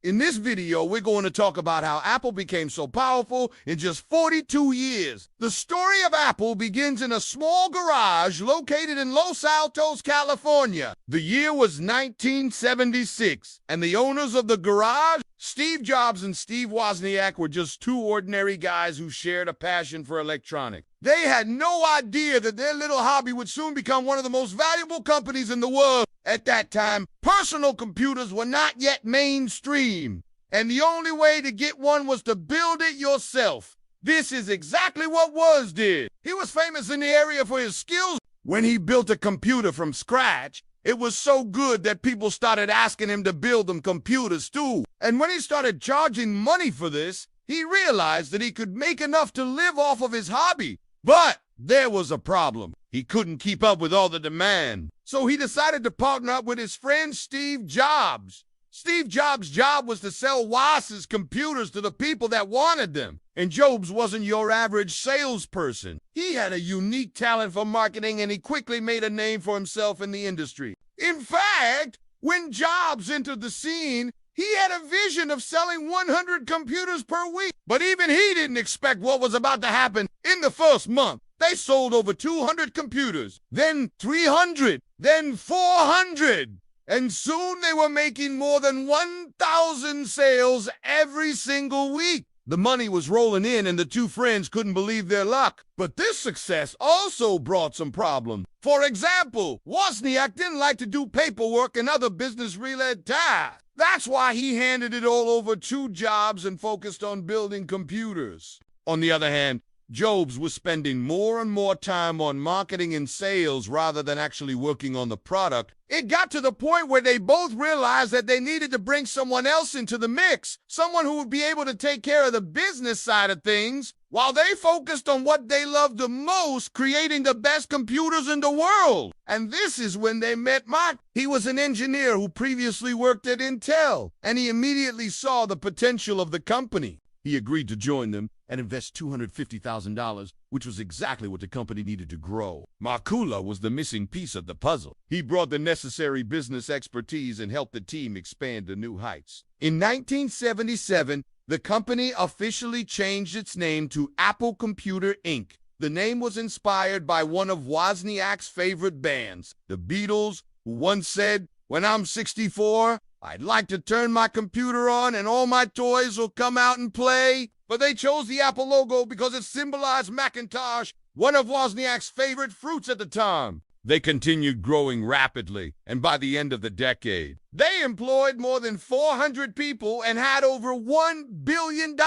In this video, we're going to talk about how Apple became so powerful in just 42 years. The story of Apple begins in a small garage located in Los Altos, California. The year was 1976, and the owners of the garage, Steve Jobs and Steve Wozniak, were just two ordinary guys who shared a passion for electronics. They had no idea that their little hobby would soon become one of the most valuable companies in the world. At that time, personal computers were not yet mainstream, and the only way to get one was to build it yourself. This is exactly what Woz did. He was famous in the area for his skills. When he built a computer from scratch, it was so good that people started asking him to build them computers too. And when he started charging money for this, he realized that he could make enough to live off of his hobby. But there was a problem. He couldn't keep up with all the demand. So he decided to partner up with his friend Steve Jobs. Steve Jobs' job was to sell Woz's computers to the people that wanted them. And Jobs wasn't your average salesperson. He had a unique talent for marketing, and he quickly made a name for himself in the industry. In fact, when Jobs entered the scene, he had a vision of selling 100 computers per week. But even he didn't expect what was about to happen in the first month. They sold over 200 computers, then 300, then 400. And soon they were making more than 1,000 sales every single week. The money was rolling in, and the two friends couldn't believe their luck. But this success also brought some problems. For example, Wozniak didn't like to do paperwork and other business-related tasks. That's why he handed it all over to Jobs and focused on building computers. On the other hand, Jobs was spending more and more time on marketing and sales rather than actually working on the product. It got to the point where they both realized that they needed to bring someone else into the mix, someone who would be able to take care of the business side of things, while they focused on what they loved the most, creating the best computers in the world. And this is when they met Mike. He was an engineer who previously worked at Intel, and he immediately saw the potential of the company. He agreed to join them and invest $250,000, which was exactly what the company needed to grow. Makula was the missing piece of the puzzle. He brought the necessary business expertise and helped the team expand to new heights. In 1977, the company officially changed its name to Apple Computer Inc. The name was inspired by one of Wozniak's favorite bands, the Beatles, who once said, "When I'm 64, I'd like to turn my computer on and all my toys will come out and play." But they chose the Apple logo because it symbolized Macintosh, one of Wozniak's favorite fruits at the time. They continued growing rapidly, and by the end of the decade, they employed more than 400 people and had over $1 billion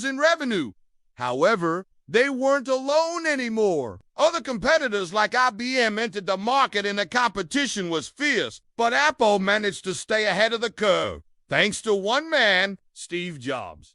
in revenue. However, they weren't alone anymore. Other competitors like IBM entered the market and the competition was fierce, but Apple managed to stay ahead of the curve, thanks to one man, Steve Jobs.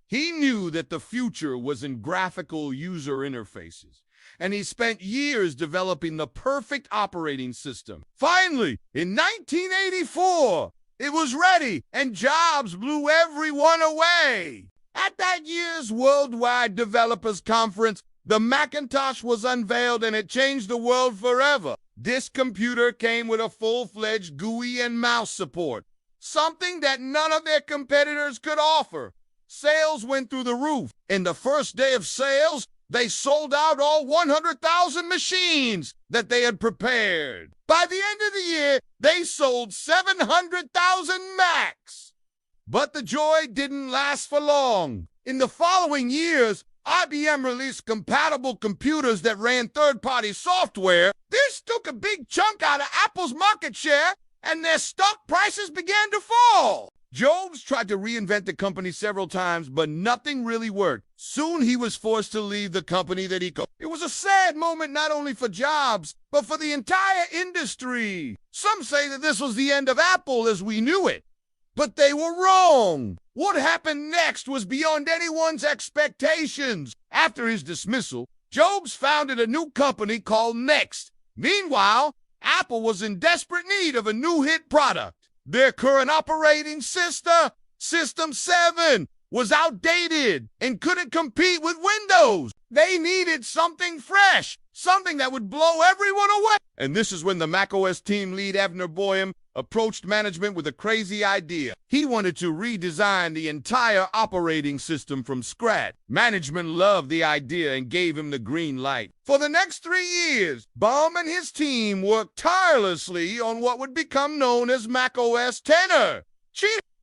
He knew that the future was in graphical user interfaces, and he spent years developing the perfect operating system. Finally, in 1984, it was ready, and Jobs blew everyone away. At that year's Worldwide Developers Conference, the Macintosh was unveiled, and it changed the world forever. This computer came with a full-fledged GUI and mouse support, something that none of their competitors could offer. Sales went through the roof. In the first day of sales, they sold out all 100,000 machines that they had prepared. By the end of the year, they sold 700,000 Macs. But the joy didn't last for long. In the following years, IBM released compatible computers that ran third-party software. This took a big chunk out of Apple's market share, and their stock prices began to fall. Jobs tried to reinvent the company several times, but nothing really worked. Soon he was forced to leave the company that he co- It was a sad moment not only for Jobs, but for the entire industry. Some say that this was the end of Apple as we knew it. But they were wrong. What happened next was beyond anyone's expectations. After his dismissal, Jobs founded a new company called Next. Meanwhile, Apple was in desperate need of a new hit product. Their current operating system, System 7, was outdated and couldn't compete with Windows. They needed something fresh, something that would blow everyone away. And this is when the macOS team lead Avner Boyum approached management with a crazy idea. He wanted to redesign the entire operating system from scratch. Management loved the idea and gave him the green light. For the next 3 years, Baum and his team worked tirelessly on what would become known as macOS X.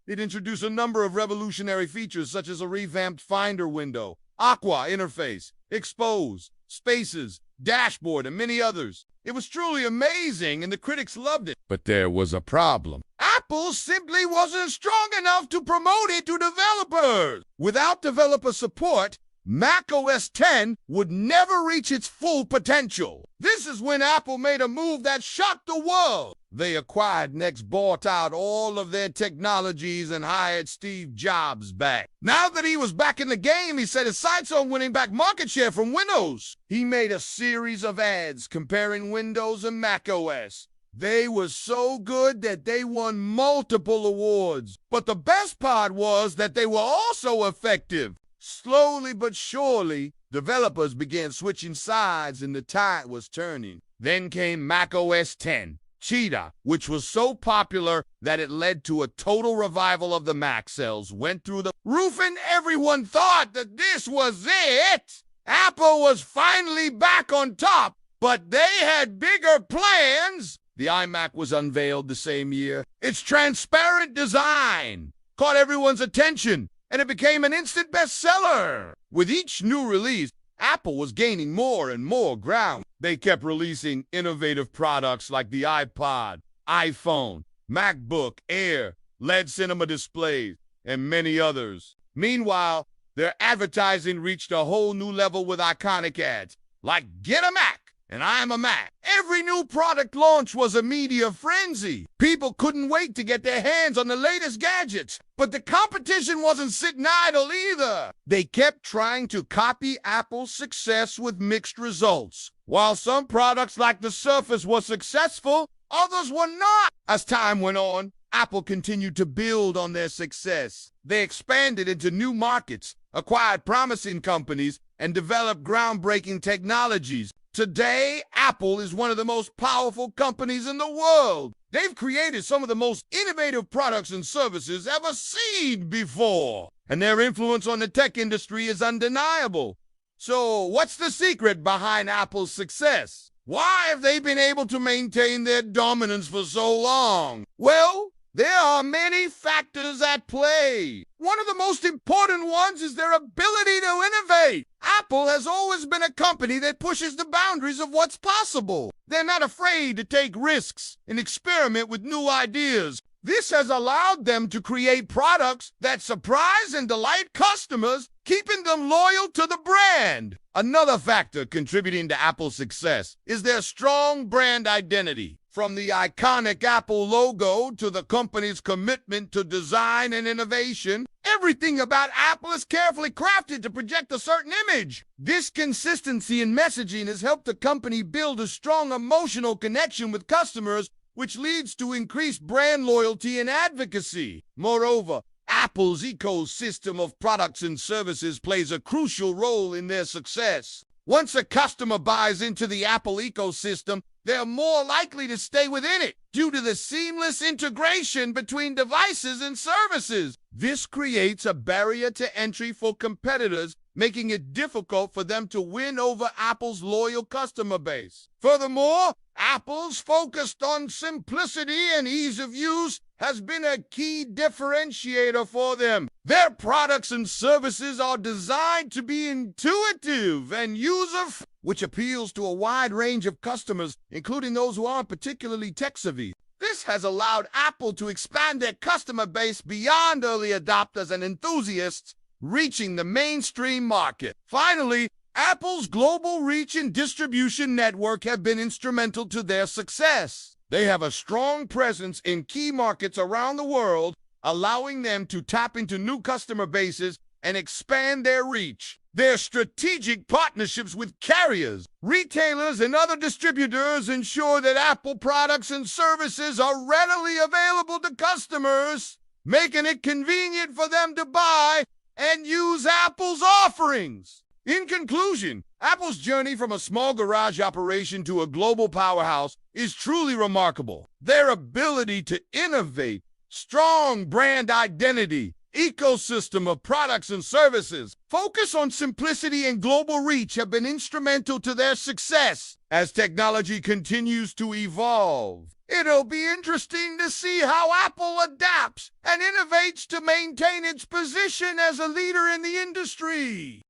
It introduced a number of revolutionary features such as a revamped Finder window, Aqua interface, Expose, Spaces, Dashboard, and many others. It was truly amazing, and the critics loved it. But there was a problem. Apple simply wasn't strong enough to promote it to developers. Without developer support, macOS X would never reach its full potential. This is when Apple made a move that shocked the world. They acquired Next, bought out all of their technologies, and hired Steve Jobs back. Now that he was back in the game, he set his sights on winning back market share from Windows. He made a series of ads comparing Windows and macOS. They were so good that they won multiple awards. But the best part was that they were also effective. Slowly but surely, developers began switching sides and the tide was turning. Then came macOS X, Cheetah, which was so popular that it led to a total revival of the Mac. Sales went through the roof and everyone thought that this was it. Apple was finally back on top, but they had bigger plans. The iMac was unveiled the same year. Its transparent design caught everyone's attention, and it became an instant bestseller. With each new release, Apple was gaining more and more ground. They kept releasing innovative products like the iPod, iPhone, MacBook Air, LED cinema displays, and many others. Meanwhile, their advertising reached a whole new level with iconic ads like "Get a Mac" and "I'm a Mac." Every new product launch was a media frenzy. People couldn't wait to get their hands on the latest gadgets. But the competition wasn't sitting idle either. They kept trying to copy Apple's success with mixed results. While some products like the Surface were successful, others were not. As time went on, Apple continued to build on their success. They expanded into new markets, acquired promising companies, and developed groundbreaking technologies. Today, Apple is one of the most powerful companies in the world. They've created some of the most innovative products and services ever seen before, and their influence on the tech industry is undeniable. So, what's the secret behind Apple's success? Why have they been able to maintain their dominance for so long? Well, there are many factors at play. One of the most important ones is their ability to innovate. Apple has always been a company that pushes the boundaries of what's possible. They're not afraid to take risks and experiment with new ideas. This has allowed them to create products that surprise and delight customers, keeping them loyal to the brand. Another factor contributing to Apple's success is their strong brand identity. From the iconic Apple logo to the company's commitment to design and innovation, everything about Apple is carefully crafted to project a certain image. This consistency in messaging has helped the company build a strong emotional connection with customers, which leads to increased brand loyalty and advocacy. Moreover, Apple's ecosystem of products and services plays a crucial role in their success. Once a customer buys into the Apple ecosystem, they're more likely to stay within it due to the seamless integration between devices and services. This creates a barrier to entry for competitors, making it difficult for them to win over Apple's loyal customer base. Furthermore, Apple's focus on simplicity and ease of use has been a key differentiator for them. Their products and services are designed to be intuitive and user-friendly, which appeals to a wide range of customers, including those who aren't particularly tech-savvy. This has allowed Apple to expand their customer base beyond early adopters and enthusiasts, reaching the mainstream market. Finally, Apple's global reach and distribution network have been instrumental to their success. They have a strong presence in key markets around the world, allowing them to tap into new customer bases and expand their reach. Their strategic partnerships with carriers, retailers, and other distributors ensure that Apple products and services are readily available to customers, making it convenient for them to buy and use Apple's offerings. In conclusion, Apple's journey from a small garage operation to a global powerhouse is truly remarkable. Their ability to innovate, strong brand identity, ecosystem of products and services, focus on simplicity and global reach have been instrumental to their success. As technology continues to evolve, it'll be interesting to see how Apple adapts and innovates to maintain its position as a leader in the industry.